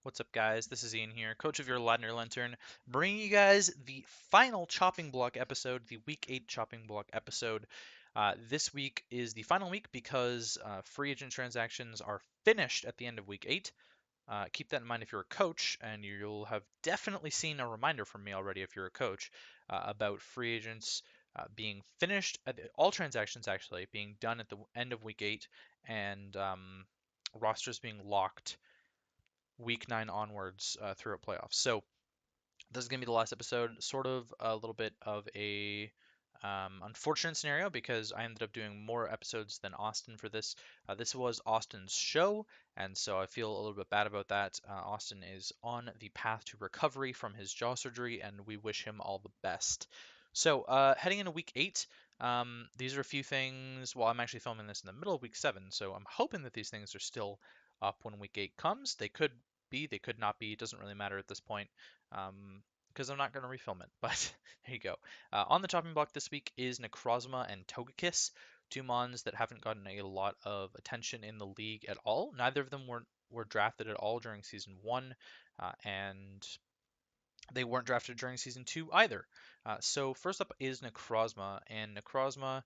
What's up, guys? This is Ian here, coach of your Ladner Lantern, bringing you guys the final chopping block episode, the Week 8 chopping block episode. This week is the final week because free agent transactions are finished at the end of Week 8. Keep that in mind if you're a coach, and you'll have definitely seen a reminder from me already if you're a coach about free agents being finished, all transactions actually being done at the end of Week 8, and rosters being locked week 9 onwards throughout playoffs. So this is going to be the last episode, sort of a little bit of a unfortunate scenario because I ended up doing more episodes than Austin for this. This was Austin's show, and so I feel a little bit bad about that. Austin is on the path to recovery from his jaw surgery, and we wish him all the best. So, heading into week 8, these are a few things. Well, I'm actually filming this in the middle of week 7, so I'm hoping that these things are still up when week 8 comes. They could be, they could not be. It doesn't really matter at this point. Because I'm not going to refilm it. But there you go. On the chopping block this week is Necrozma and Togekiss, two mons that haven't gotten a lot of attention in the league at all. Neither of them were drafted at all during season 1, and they weren't drafted during season 2 either. So first up is Necrozma, and Necrozma,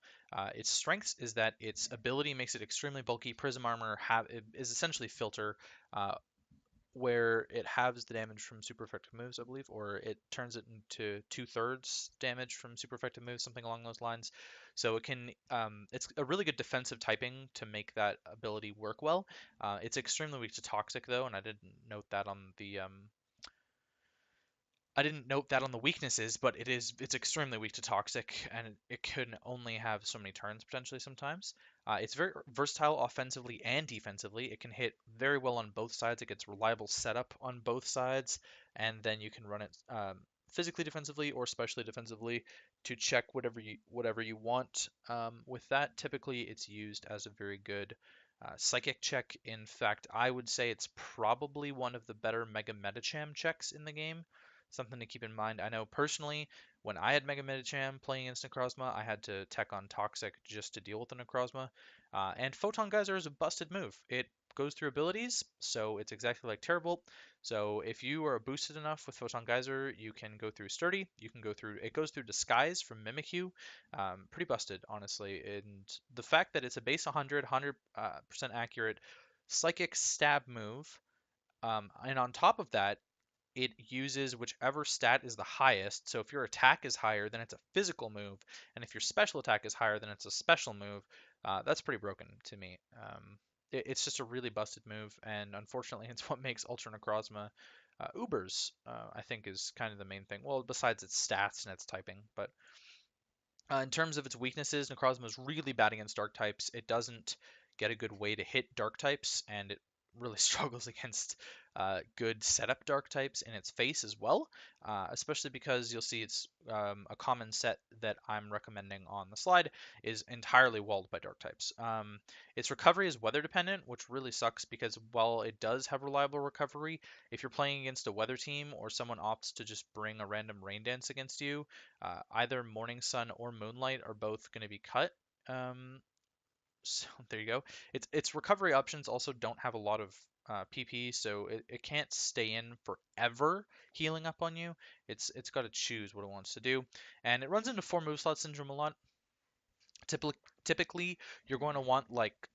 its strengths is that its ability makes it extremely bulky. Prism Armor is essentially filter, uh, where it halves the damage from super effective moves, I believe, or it turns it into 2/3 damage from super effective moves, something along those lines. So it's a really good defensive typing to make that ability work well. It's extremely weak to toxic though, and I didn't note that on the weaknesses, but it's extremely weak to toxic, and it can only have so many turns potentially sometimes. It's very versatile offensively and defensively. It can hit very well on both sides. It gets reliable setup on both sides, and then you can run it physically defensively or specially defensively to check whatever you want. With that, typically it's used as a very good psychic check. In fact, I would say it's probably one of the better Mega Medicham checks in the game. Something to keep in mind. I know personally, when I had Mega Medicham playing against Necrozma, I had to tech on Toxic just to deal with the Necrozma. And Photon Geyser is a busted move. It goes through abilities, so it's exactly like Terrorbolt. So if you are boosted enough with Photon Geyser, you can go through Sturdy. It goes through Disguise from Mimikyu. Pretty busted, honestly. And the fact that it's a base 100% accurate Psychic Stab move, and on top of that, it uses whichever stat is the highest. So if your attack is higher, then it's a physical move, and if your special attack is higher, then it's a special move. That's pretty broken to me. It's just a really busted move, and unfortunately, it's what makes Ultra Necrozma Ubers. I think is kind of the main thing. Well, besides its stats and its typing, but in terms of its weaknesses, Necrozma is really bad against dark types. It doesn't get a good way to hit dark types, and it really struggles against good setup dark types in its face as well, especially because you'll see it's a common set that I'm recommending on the slide is entirely walled by dark types. Its recovery is weather dependent, which really sucks because while it does have reliable recovery, if you're playing against a weather team or someone opts to just bring a random rain dance against you, either Morning Sun or Moonlight are both going to be cut. So there you go. Its recovery options also don't have a lot of PP, so it can't stay in forever healing up on you. It's got to choose what it wants to do, and it runs into 4 move slot syndrome a lot. Typically, you're going to want like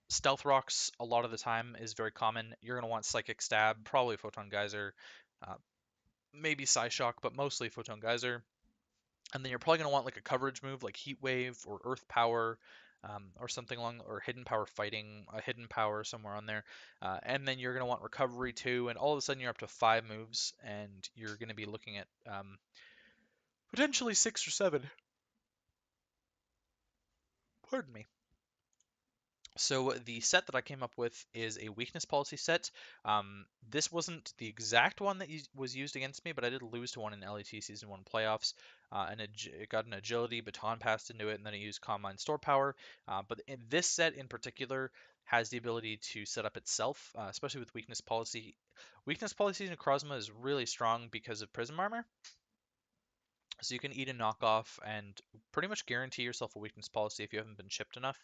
Stealth Rocks a lot of the time is very common. You're going to want Psychic Stab, probably Photon Geyser, uh, maybe Psyshock, but mostly Photon Geyser. And then you're probably going to want like a coverage move like Heat Wave or Earth Power, or something along, or Hidden Power Fighting, a Hidden Power somewhere on there. And then you're going to want Recovery too, and all of a sudden you're up to 5 moves, and you're going to be looking at potentially 6 or 7. Pardon me. So the set that I came up with is a weakness policy set. This wasn't the exact one that was used against me, but I did lose to one in LET Season 1 playoffs. It got an agility baton passed into it, and then it used Calm Mind Store Power. But in this set in particular has the ability to set up itself, especially with weakness policy. Weakness policy in Necrozma is really strong because of Prism Armor. So you can eat a knockoff and pretty much guarantee yourself a weakness policy if you haven't been chipped enough.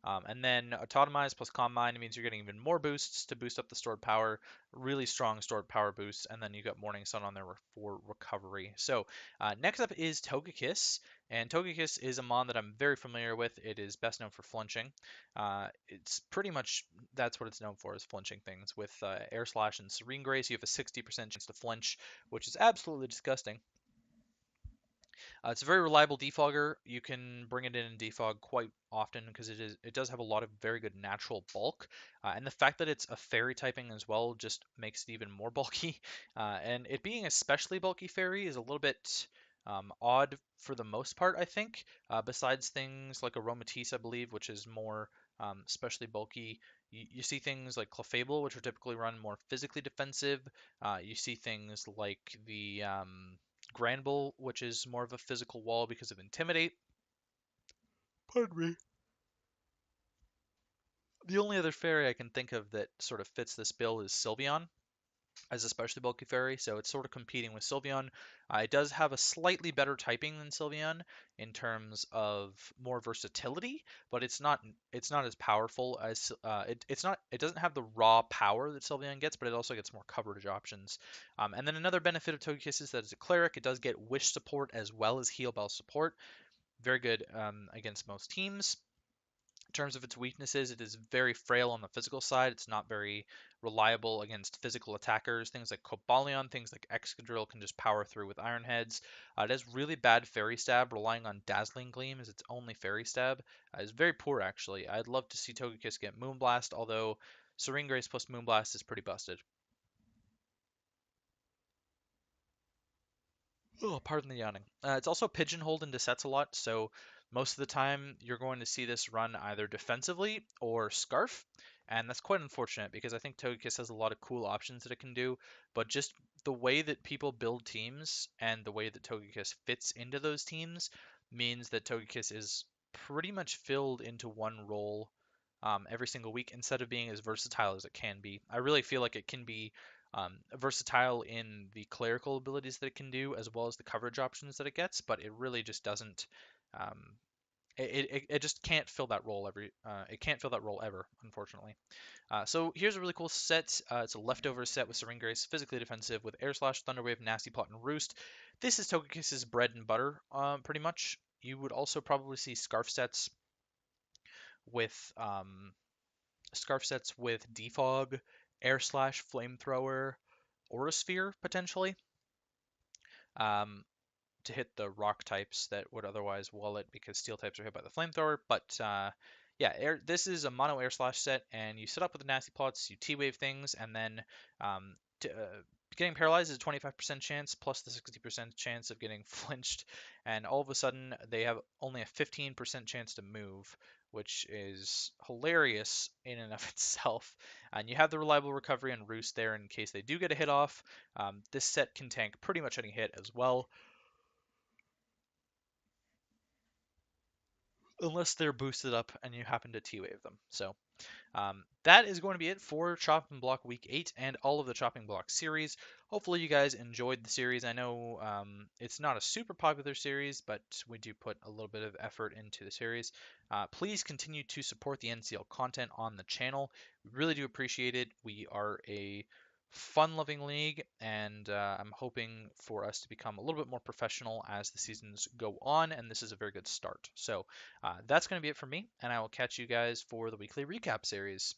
And then Autotomize plus Calm Mind means you're getting even more boosts to boost up the stored power, really strong stored power boosts, and then you got Morning Sun on there for recovery. So next up is Togekiss, and Togekiss is a mon that I'm very familiar with. It is best known for flinching. It's pretty much that's what it's known for, is flinching things. With Air Slash and Serene Grace, you have a 60% chance to flinch, which is absolutely disgusting. It's a very reliable defogger. You can bring it in defog quite often because it does have a lot of very good natural bulk, and the fact that it's a fairy typing as well just makes it even more bulky. And it being especially bulky fairy is a little bit odd for the most part, I think. Besides things like Aromatisse, I believe, which is more especially bulky. You see things like Clefable, which are typically run more physically defensive. You see things like the Granbull, which is more of a physical wall because of Intimidate. Pardon me. The only other fairy I can think of that sort of fits this bill is Sylveon, as a specially bulky fairy, so it's sort of competing with Sylveon. It does have a slightly better typing than Sylveon in terms of more versatility, but it's not as powerful as it doesn't have the raw power that Sylveon gets, but it also gets more coverage options. And then another benefit of Togekiss is that it's a cleric. It does get Wish support as well as Heal Bell support. Very good against most teams. In terms of its weaknesses, it is very frail on the physical side. It's not very reliable against physical attackers. Things like Cobalion, things like Excadrill can just power through with Iron Heads. It has really bad Fairy Stab, relying on Dazzling Gleam as its only Fairy Stab. It's very poor, actually. I'd love to see Togekiss get Moonblast, although Serene Grace plus Moonblast is pretty busted. Oh, pardon the yawning. It's also pigeonholed into sets a lot, so most of the time you're going to see this run either defensively or Scarf, and that's quite unfortunate because I think Togekiss has a lot of cool options that it can do, but just the way that people build teams and the way that Togekiss fits into those teams means that Togekiss is pretty much filled into one role every single week instead of being as versatile as it can be. I really feel like it can be versatile in the clerical abilities that it can do, as well as the coverage options that it gets, but it really just doesn't. Um, it just can't fill that role it can't fill that role ever, unfortunately. So here's a really cool set. It's a leftover set with Serene Grace, physically defensive with Air Slash, Thunder Wave, Nasty Plot, and Roost. This is Togekiss's bread and butter, pretty much. You would also probably see with scarf sets with Defog, Air Slash, Flamethrower, Aura Sphere potentially, um, to hit the rock types that would otherwise wall it because steel types are hit by the Flamethrower. But yeah, this is a mono Air Slash set, and you set up with the Nasty Plots, you T-Wave things, and then um, getting paralyzed is a 25% chance plus the 60% chance of getting flinched, and all of a sudden they have only a 15% chance to move, which is hilarious in and of itself. And you have the reliable recovery and Roost there in case they do get a hit off. This set can tank pretty much any hit as well, unless they're boosted up and you happen to T-Wave them. So that is going to be it for Chopping Block Week 8 and all of the Chopping Block series. Hopefully you guys enjoyed the series. I know it's not a super popular series, but we do put a little bit of effort into the series. Please continue to support the NCL content on the channel. We really do appreciate it. We are a fun-loving league, and I'm hoping for us to become a little bit more professional as the seasons go on, and this is a very good start. So that's going to be it for me, and I will catch you guys for the weekly recap series.